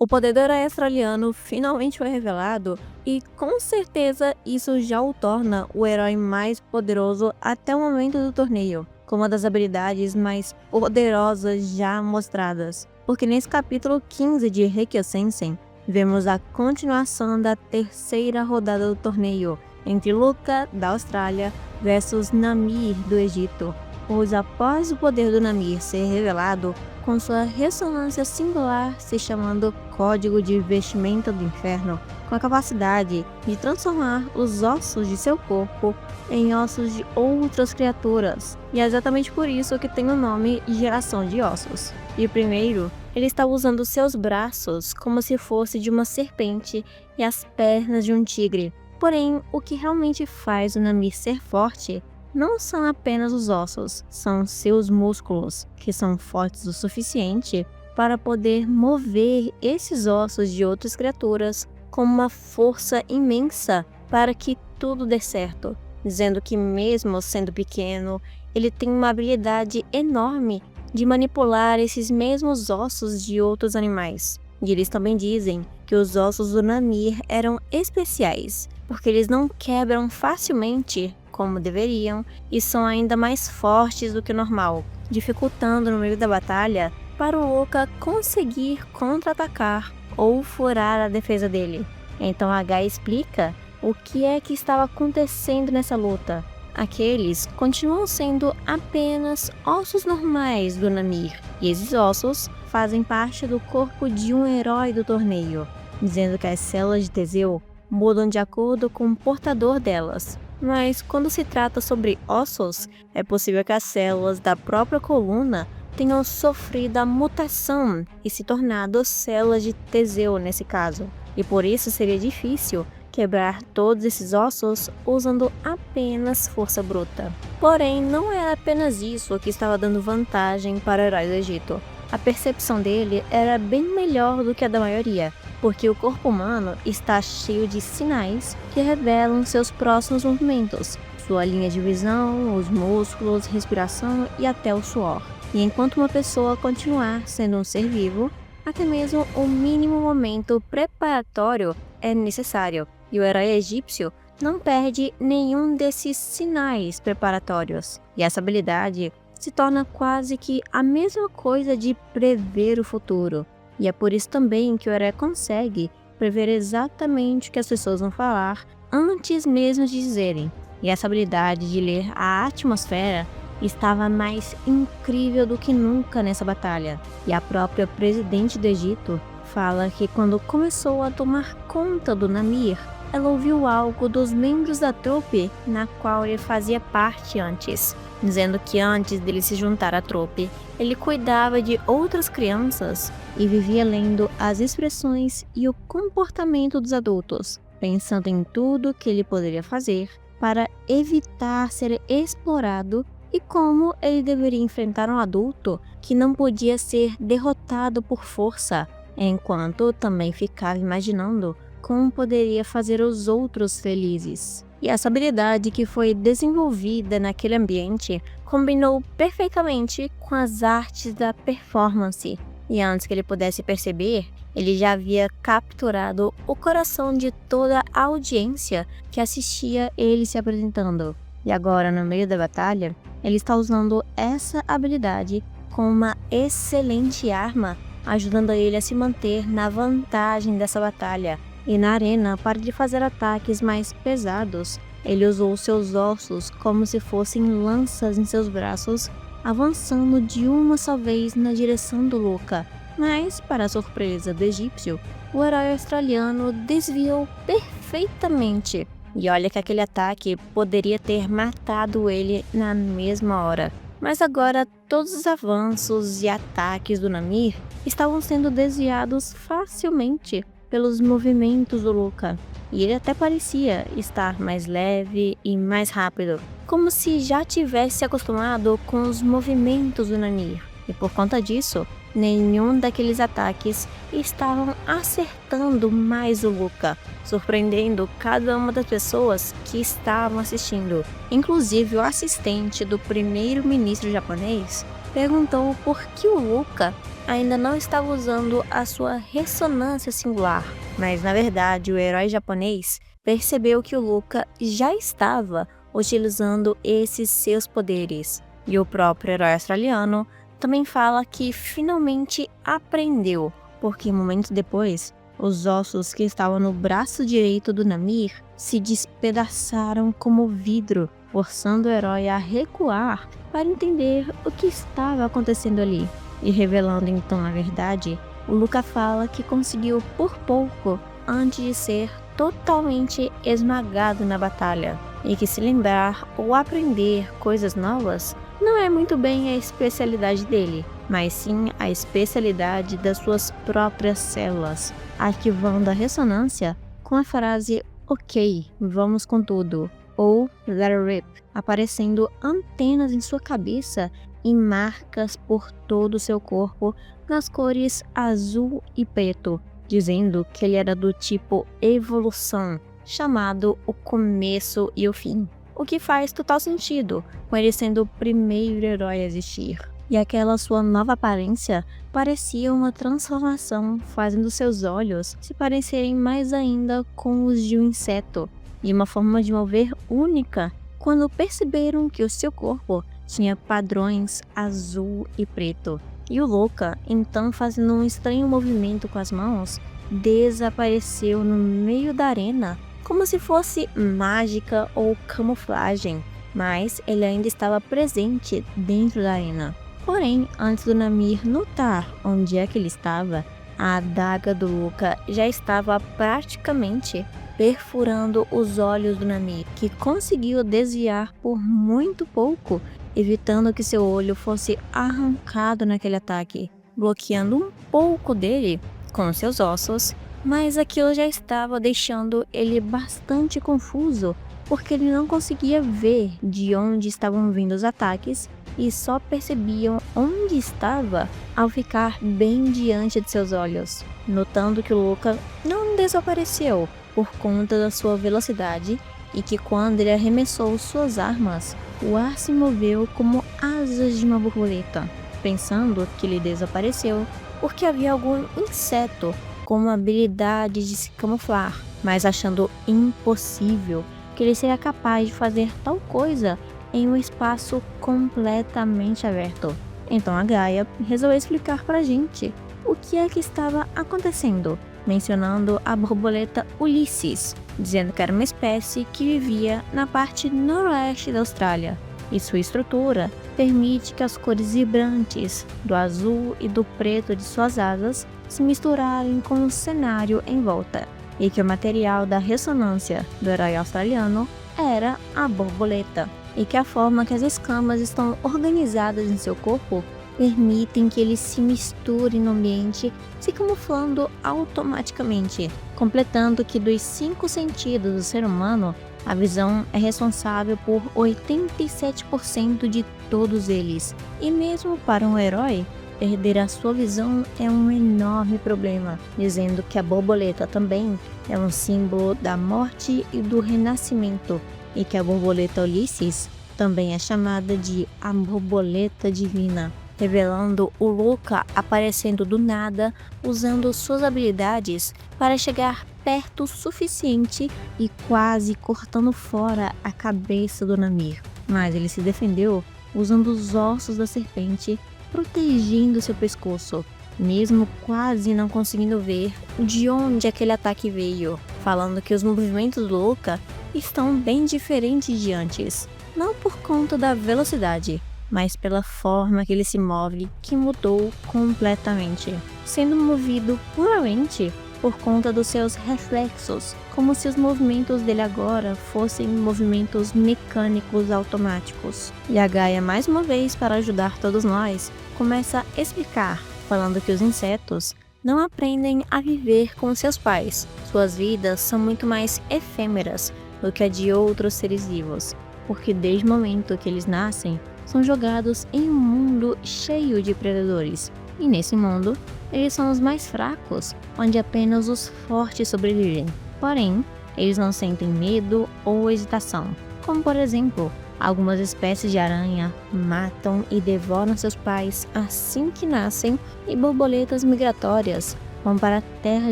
O poder do herói australiano finalmente foi revelado e com certeza isso já o torna o herói mais poderoso até o momento do torneio, com uma das habilidades mais poderosas já mostradas. Porque nesse capítulo 15 de Reikyo-Sensen, vemos a continuação da terceira rodada do torneio, entre Luca, da Austrália, versus Namir, do Egito. Pois após o poder do Namir ser revelado, com sua ressonância singular se chamando Código de Vestimenta do Inferno, com a capacidade de transformar os ossos de seu corpo em ossos de outras criaturas. E é exatamente por isso que tem o nome Geração de Ossos. E primeiro, ele está usando seus braços como se fosse de uma serpente e as pernas de um tigre. Porém, o que realmente faz o Namir ser forte não são apenas os ossos, são seus músculos, que são fortes o suficiente para poder mover esses ossos de outras criaturas com uma força imensa para que tudo dê certo, dizendo que mesmo sendo pequeno, ele tem uma habilidade enorme de manipular esses mesmos ossos de outros animais. E eles também dizem que os ossos do Namir eram especiais, porque eles não quebram facilmente como deveriam e são ainda mais fortes do que o normal, dificultando no meio da batalha para o Luca conseguir contra-atacar ou furar a defesa dele. Então H explica o que é que estava acontecendo nessa luta. Aqueles continuam sendo apenas ossos normais do Namir, e esses ossos fazem parte do corpo de um herói do torneio, dizendo que as células de Teseu mudam de acordo com o portador delas. Mas quando se trata sobre ossos, é possível que as células da própria coluna tenham sofrido a mutação e se tornado células de Teseu nesse caso. E por isso seria difícil quebrar todos esses ossos usando apenas força bruta. Porém, não era apenas isso que estava dando vantagem para o herói do Egito. A percepção dele era bem melhor do que a da maioria, porque o corpo humano está cheio de sinais que revelam seus próximos movimentos, sua linha de visão, os músculos, respiração e até o suor. E enquanto uma pessoa continuar sendo um ser vivo, até mesmo o mínimo momento preparatório é necessário, e o herói egípcio não perde nenhum desses sinais preparatórios. E essa habilidade se torna quase que a mesma coisa de prever o futuro. E é por isso também que o herói consegue prever exatamente o que as pessoas vão falar antes mesmo de dizerem. E essa habilidade de ler a atmosfera estava mais incrível do que nunca nessa batalha. E a própria presidente do Egito fala que quando começou a tomar conta do Namir, ela ouviu algo dos membros da trupe na qual ele fazia parte antes, dizendo que antes dele se juntar à trupe, ele cuidava de outras crianças e vivia lendo as expressões e o comportamento dos adultos, pensando em tudo que ele poderia fazer para evitar ser explorado e como ele deveria enfrentar um adulto que não podia ser derrotado por força, enquanto também ficava imaginando como poderia fazer os outros felizes. E essa habilidade que foi desenvolvida naquele ambiente combinou perfeitamente com as artes da performance. E antes que ele pudesse perceber, ele já havia capturado o coração de toda a audiência que assistia ele se apresentando. E agora, no meio da batalha, ele está usando essa habilidade como uma excelente arma, ajudando ele a se manter na vantagem dessa batalha. E na arena, para de fazer ataques mais pesados, ele usou seus ossos como se fossem lanças em seus braços, avançando de uma só vez na direção do Luca. Mas, para a surpresa do egípcio, o herói australiano desviou perfeitamente. E olha que aquele ataque poderia ter matado ele na mesma hora. Mas agora todos os avanços e ataques do Namir estavam sendo desviados facilmente pelos movimentos do Luca, e ele até parecia estar mais leve e mais rápido, como se já tivesse acostumado com os movimentos do Namir, e por conta disso, nenhum daqueles ataques estavam acertando mais o Luca, surpreendendo cada uma das pessoas que estavam assistindo. Inclusive o assistente do primeiro-ministro japonês perguntou por que o Luca ainda não estava usando a sua ressonância singular. Mas na verdade o herói japonês percebeu que o Luca já estava utilizando esses seus poderes. E o próprio herói australiano também fala que finalmente aprendeu, porque momentos depois, os ossos que estavam no braço direito do Namir se despedaçaram como vidro, forçando o herói a recuar para entender o que estava acontecendo ali. E revelando então a verdade, o Luca fala que conseguiu por pouco antes de ser totalmente esmagado na batalha, e que se lembrar ou aprender coisas novas não é muito bem a especialidade dele, mas sim a especialidade das suas próprias células, arquivando a ressonância com a frase "Ok, vamos com tudo", ou "Let it rip", aparecendo antenas em sua cabeça e marcas por todo o seu corpo nas cores azul e preto, dizendo que ele era do tipo evolução, chamado o começo e o fim. O que faz total sentido, com ele sendo o primeiro herói a existir. E aquela sua nova aparência parecia uma transformação, fazendo seus olhos se parecerem mais ainda com os de um inseto, e uma forma de mover única quando perceberam que o seu corpo tinha padrões azul e preto. E o Luca, então fazendo um estranho movimento com as mãos, desapareceu no meio da arena, como se fosse mágica ou camuflagem, mas ele ainda estava presente dentro da arena. Porém, antes do Namir notar onde é que ele estava, a adaga do Luca já estava praticamente perfurando os olhos do Namir, que conseguiu desviar por muito pouco, evitando que seu olho fosse arrancado naquele ataque, bloqueando um pouco dele com seus ossos, mas aquilo já estava deixando ele bastante confuso, porque ele não conseguia ver de onde estavam vindo os ataques e só percebiam onde estava ao ficar bem diante de seus olhos, notando que o Luca não desapareceu por conta da sua velocidade e que quando ele arremessou suas armas, o ar se moveu como asas de uma borboleta, pensando que ele desapareceu porque havia algum inseto com uma habilidade de se camuflar, mas achando impossível que ele seria capaz de fazer tal coisa em um espaço completamente aberto. Então a Gaia resolveu explicar pra gente o que é que estava acontecendo, mencionando a borboleta Ulysses, dizendo que era uma espécie que vivia na parte noroeste da Austrália, e sua estrutura permite que as cores vibrantes do azul e do preto de suas asas se misturarem com o cenário em volta, e que o material da ressonância do herói australiano era a borboleta, e que a forma que as escamas estão organizadas em seu corpo permitem que ele se misture no ambiente, se camuflando automaticamente, completando que dos 5 sentidos do ser humano, a visão é responsável por 87% de todos eles. E mesmo para um herói, perder a sua visão é um enorme problema, dizendo que a borboleta também é um símbolo da morte e do renascimento, e que a borboleta Ulysses também é chamada de a borboleta divina, revelando o Luca aparecendo do nada, usando suas habilidades para chegar perto o suficiente e quase cortando fora a cabeça do Namir. Mas ele se defendeu usando os ossos da serpente, protegendo seu pescoço, mesmo quase não conseguindo ver de onde aquele ataque veio, falando que os movimentos do Luca estão bem diferentes de antes, não por conta da velocidade, mas pela forma que ele se move, que mudou completamente, sendo movido puramente por conta dos seus reflexos, como se os movimentos dele agora fossem movimentos mecânicos automáticos. E a Gaia, mais uma vez, para ajudar todos nós, começa a explicar, falando que os insetos não aprendem a viver com seus pais. Suas vidas são muito mais efêmeras do que a de outros seres vivos, porque desde o momento que eles nascem, são jogados em um mundo cheio de predadores. E nesse mundo, eles são os mais fracos, onde apenas os fortes sobrevivem. Porém, eles não sentem medo ou hesitação, como por exemplo, Algumas espécies de aranha matam e devoram seus pais assim que nascem, e borboletas migratórias vão para terras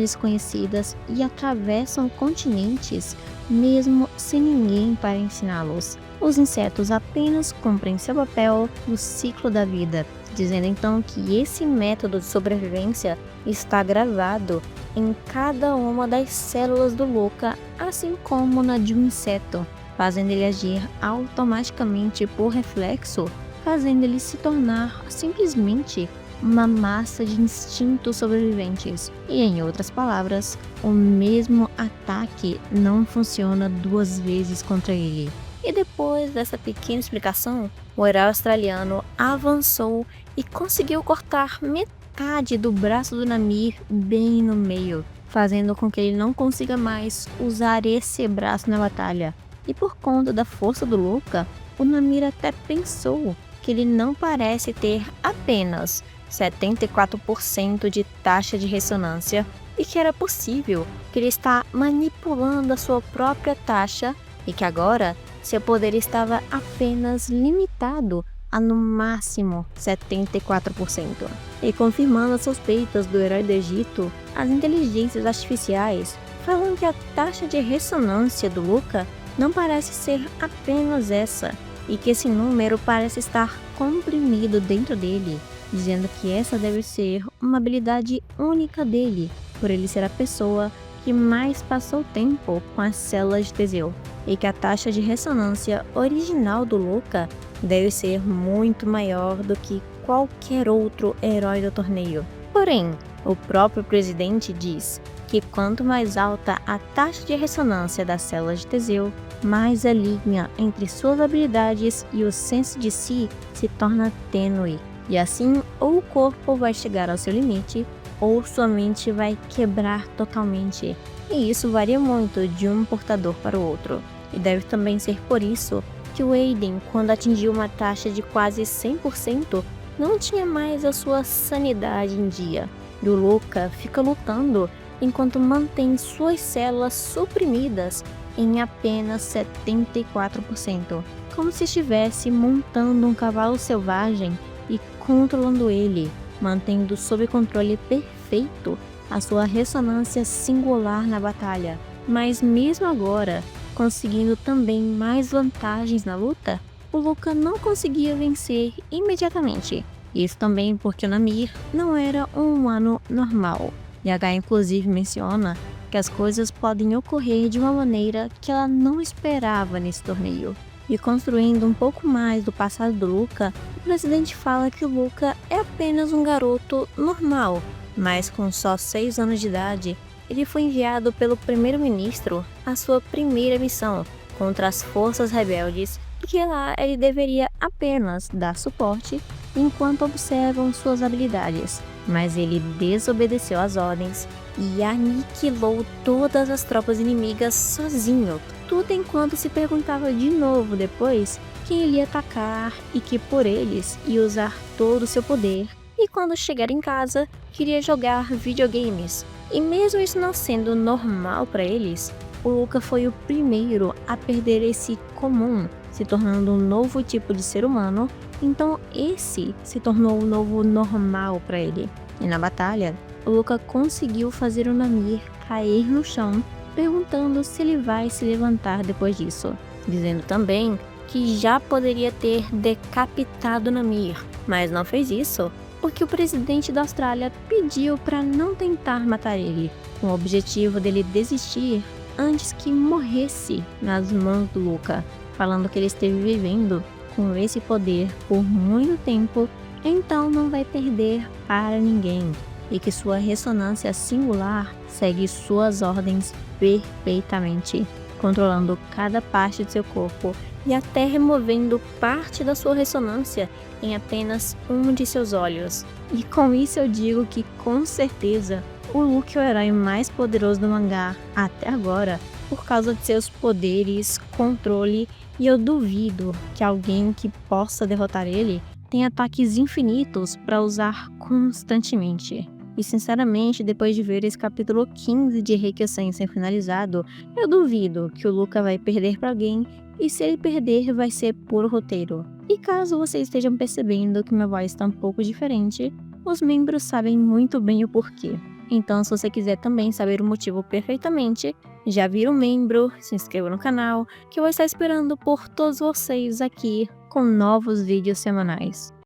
desconhecidas e atravessam continentes mesmo sem ninguém para ensiná-los. Os insetos apenas cumprem seu papel no ciclo da vida, dizendo então que esse método de sobrevivência está gravado em cada uma das células do Luca, assim como na de um inseto, fazendo ele agir automaticamente por reflexo, fazendo ele se tornar simplesmente uma massa de instintos sobreviventes. E em outras palavras, o mesmo ataque não funciona duas vezes contra ele. E depois dessa pequena explicação, o herói australiano avançou e conseguiu cortar metade do braço do Namir bem no meio, fazendo com que ele não consiga mais usar esse braço na batalha. E por conta da força do Luca, o Namir até pensou que ele não parece ter apenas 74% de taxa de ressonância e que era possível que ele está manipulando a sua própria taxa e que agora seu poder estava apenas limitado a no máximo 74%. E confirmando as suspeitas do herói do Egito, as inteligências artificiais falam que a taxa de ressonância do Luca não parece ser apenas essa, e que esse número parece estar comprimido dentro dele, dizendo que essa deve ser uma habilidade única dele, por ele ser a pessoa que mais passou tempo com as células de Teseu, e que a taxa de ressonância original do Luca deve ser muito maior do que qualquer outro herói do torneio. Porém, o próprio presidente diz que quanto mais alta a taxa de ressonância das células de Teseu, mais a linha entre suas habilidades e o senso de si se torna tênue, e assim ou o corpo vai chegar ao seu limite, ou sua mente vai quebrar totalmente. E isso varia muito de um portador para o outro. E deve também ser por isso que o Aiden, quando atingiu uma taxa de quase 100%, não tinha mais a sua sanidade em dia. E o Luca fica lutando enquanto mantém suas células suprimidas em apenas 74%, como se estivesse montando um cavalo selvagem e controlando ele, mantendo sob controle perfeito a sua ressonância singular na batalha. Mas mesmo agora, conseguindo também mais vantagens na luta, o Luca não conseguia vencer imediatamente. Isso também porque o Namir não era um humano normal. E H inclusive menciona que as coisas podem ocorrer de uma maneira que ela não esperava nesse torneio. E construindo um pouco mais do passado do Luca, o presidente fala que o Luca é apenas um garoto normal, mas com só 6 anos de idade, ele foi enviado pelo primeiro-ministro à sua primeira missão contra as forças rebeldes, e que lá ele deveria apenas dar suporte enquanto observam suas habilidades. Mas ele desobedeceu às ordens e aniquilou todas as tropas inimigas sozinho, tudo enquanto se perguntava de novo depois quem ele ia atacar e que por eles ia usar todo o seu poder, e quando chegar em casa queria jogar videogames. E mesmo isso não sendo normal para eles, o Luca foi o primeiro a perder esse comum, se tornando um novo tipo de ser humano. Então esse se tornou o novo normal para ele. E na batalha, o Luca conseguiu fazer o Namir cair no chão, perguntando se ele vai se levantar depois disso, dizendo também que já poderia ter decapitado o Namir, mas não fez isso porque o presidente da Austrália pediu para não tentar matar ele, com o objetivo dele desistir antes que morresse nas mãos do Luca, falando que ele esteve vivendo com esse poder por muito tempo, então não vai perder para ninguém, e que sua ressonância singular segue suas ordens perfeitamente, controlando cada parte de seu corpo e até removendo parte da sua ressonância em apenas um de seus olhos. E com isso eu digo que com certeza o Luke é o herói mais poderoso do mangá até agora, por causa de seus poderes, controle, e eu duvido que alguém que possa derrotar ele tenha ataques infinitos para usar constantemente. E sinceramente, depois de ver esse capítulo 15 de Reikisen ser finalizado, eu duvido que o Luca vai perder pra alguém, e se ele perder vai ser por roteiro. E caso vocês estejam percebendo que minha voz está um pouco diferente, os membros sabem muito bem o porquê. Então, se você quiser também saber o motivo perfeitamente, já vira um membro, se inscreva no canal, que eu vou estar esperando por todos vocês aqui com novos vídeos semanais.